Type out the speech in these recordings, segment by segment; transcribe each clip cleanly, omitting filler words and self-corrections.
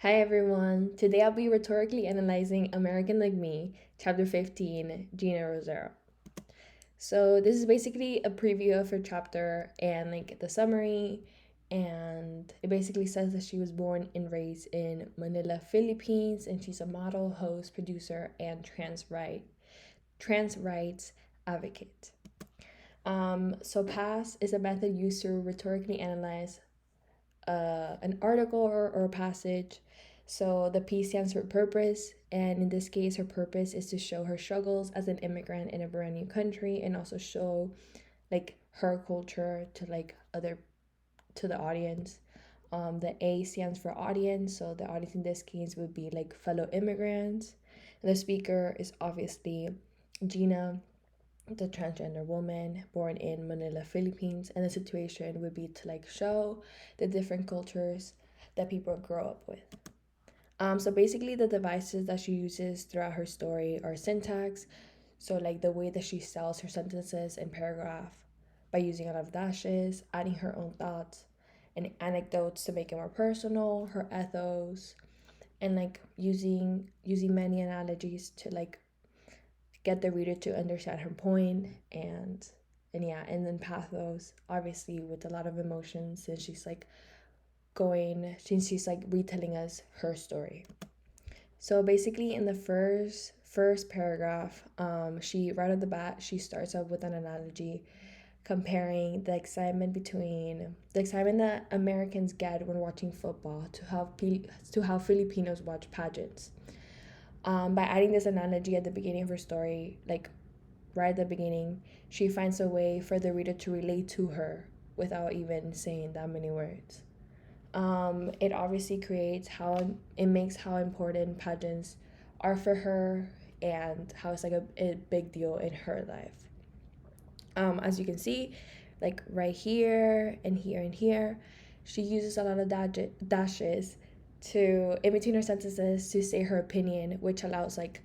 Hi everyone. Today I'll be rhetorically analyzing American Like Me, Chapter 15, Geena Rocero. So this is basically a preview of her chapter and like the summary, and it basically says that she was born and raised in Manila, Philippines, and she's a model, host, producer, and trans rights advocate. So pass is a method used to rhetorically analyze an article or a passage. So the P stands for purpose, and in this case, her purpose is to show her struggles as an immigrant in a brand new country, and also show like her culture to like other to the audience. The A stands for audience, so the audience in this case would be like fellow immigrants. And the speaker is obviously Geena, the transgender woman born in Manila, Philippines, and the situation would be to like show the different cultures that people grow up with. So basically, the devices that she uses throughout her story are syntax, so like the way that she styles her sentences and paragraph by using a lot of dashes, adding her own thoughts and anecdotes to make it more personal, her ethos, and like using many analogies to like get the reader to understand her point and yeah, and then pathos obviously with a lot of emotions since she's like retelling us her story. So basically in the first paragraph, she right off the bat she starts off with an analogy comparing the excitement that Americans get when watching football to how Filipinos watch pageants. By adding this analogy at the beginning of her story, like right at the beginning, she finds a way for the reader to relate to her without even saying that many words. It obviously it makes how important pageants are for her and how it's like a big deal in her life. As you can see, like right here and here and here, she uses a lot of dashes to in between her sentences to say her opinion, which allows to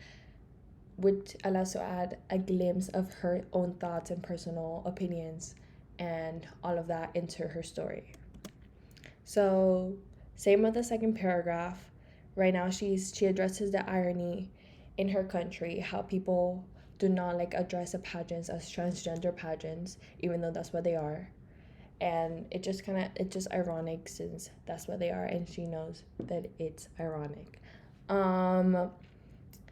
add a glimpse of her own thoughts and personal opinions and all of that into her story. So, same with the second paragraph. Right now, she addresses the irony in her country, how people do not like address the pageants as transgender pageants, even though that's what they are. And it's just ironic since that's what they are, and she knows that it's ironic. Um,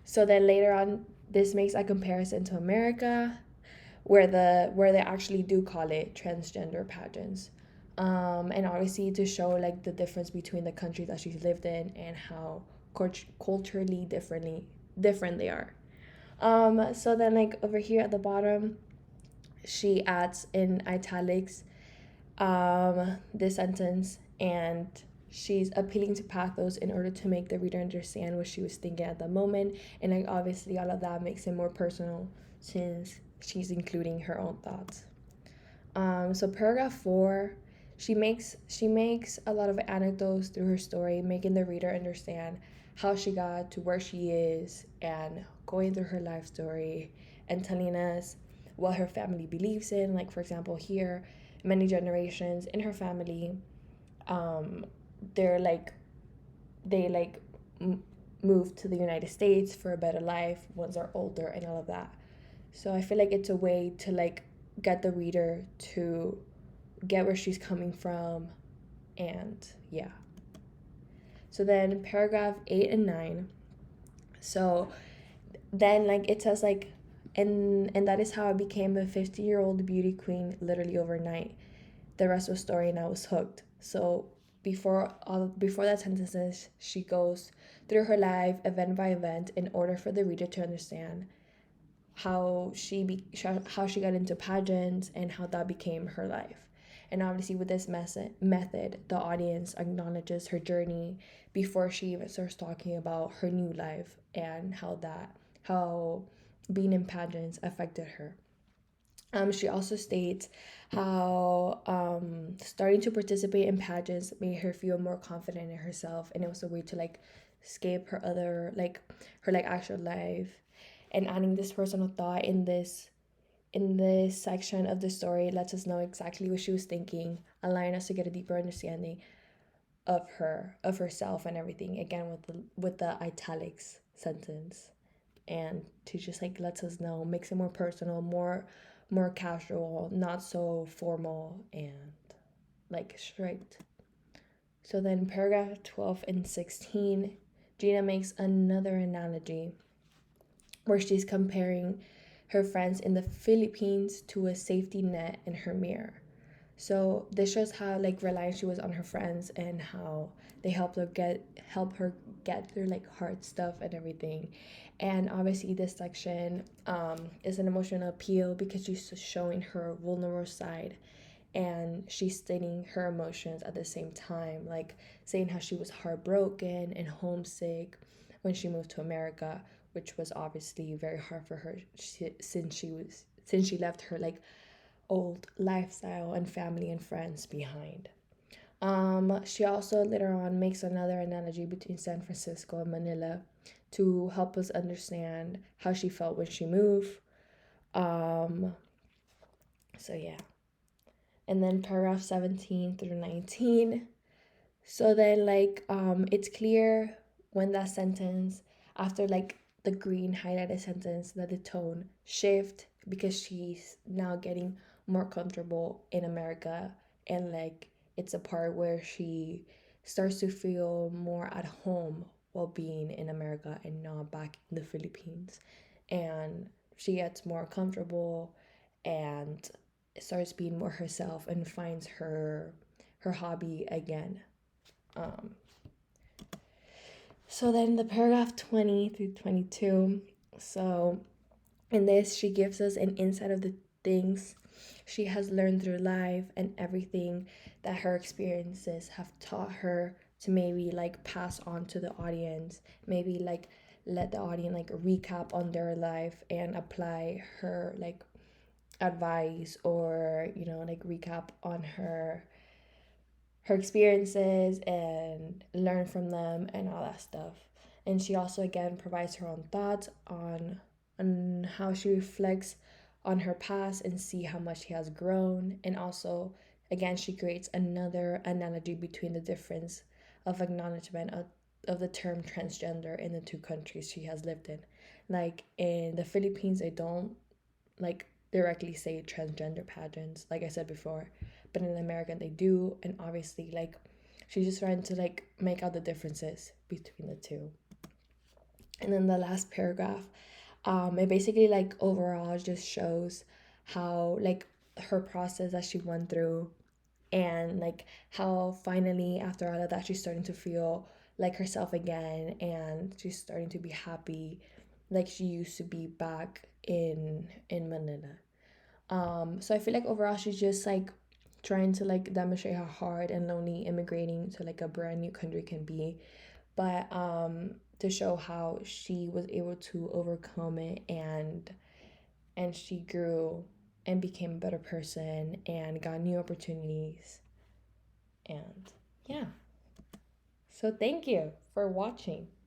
so then later on, this makes a comparison to America, where they actually do call it transgender pageants. And obviously to show like the difference between the countries that she's lived in and how culturally different they are. So then like over here at the bottom, she adds in italics this sentence, and she's appealing to pathos in order to make the reader understand what she was thinking at the moment, and like obviously all of that makes it more personal since she's including her own thoughts. So paragraph 4, she makes a lot of anecdotes through her story, making the reader understand how she got to where she is and going through her life story and telling us what her family believes in. Like for example, here, many generations in her family, um, they're like they like m- moved to the United States for a better life once they're older and all of that. So I feel like it's a way to like get the reader to get where she's coming from, and yeah. So then paragraph 8 and 9. So then like it says like and that is how I became a 50-year-old beauty queen literally overnight. The rest was story and I was hooked. So before that sentences, she goes through her life event by event in order for the reader to understand how she got into pageants and how that became her life. And obviously, with this method, the audience acknowledges her journey before she even starts talking about her new life and how being in pageants affected her. She also states how starting to participate in pageants made her feel more confident in herself, and it was a way to like escape her like actual life. And adding this personal thought in this section of the story lets us know exactly what she was thinking, allowing us to get a deeper understanding of herself and everything, again with the italics sentence, and to just like lets us know, makes it more personal, more casual, not so formal and like strict. So then paragraph 12 and 16, Geena makes another analogy where she's comparing her friends in the Philippines to a safety net in her mirror. So this shows how like reliant she was on her friends and how they help her get through like hard stuff and everything. And obviously this section is an emotional appeal because she's showing her vulnerable side, and she's stating her emotions at the same time, like saying how she was heartbroken and homesick when she moved to America, which was obviously very hard for her since she left her like old lifestyle and family and friends behind. She also later on makes another analogy between San Francisco and Manila to help us understand how she felt when she moved. Um, so yeah. And then paragraph 17 through 19. So then like it's clear when that sentence, after like the green highlighted sentence, that the tone shift because she's now getting more comfortable in America, and like it's a part where she starts to feel more at home while being in America and not back in the Philippines. And she gets more comfortable and starts being more herself and finds her hobby again. um, so then the paragraph 20 through 22. So in this, she gives us an insight of the things she has learned through life and everything that her experiences have taught her to maybe like pass on to the audience, maybe like let the audience like recap on their life and apply her like advice, or like recap on her experiences and learn from them and all that stuff. And she also again provides her own thoughts on how she reflects on her past and see how much she has grown. And also again she creates another analogy between the difference of acknowledgement of the term transgender in the two countries she has lived in. Like in the Philippines, they don't like directly say transgender pageants, like I said before, but in America they do. And obviously like she's just trying to like make out the differences between the two. And then the last paragraph, it basically like overall just shows how like her process that she went through, and like how finally after all of that she's starting to feel like herself again, and she's starting to be happy like she used to be back in Manila. So I feel like overall she's just like trying to like demonstrate how hard and lonely immigrating to like a brand new country can be, but to show how she was able to overcome it, and she grew and became a better person and got new opportunities. And yeah. So thank you for watching.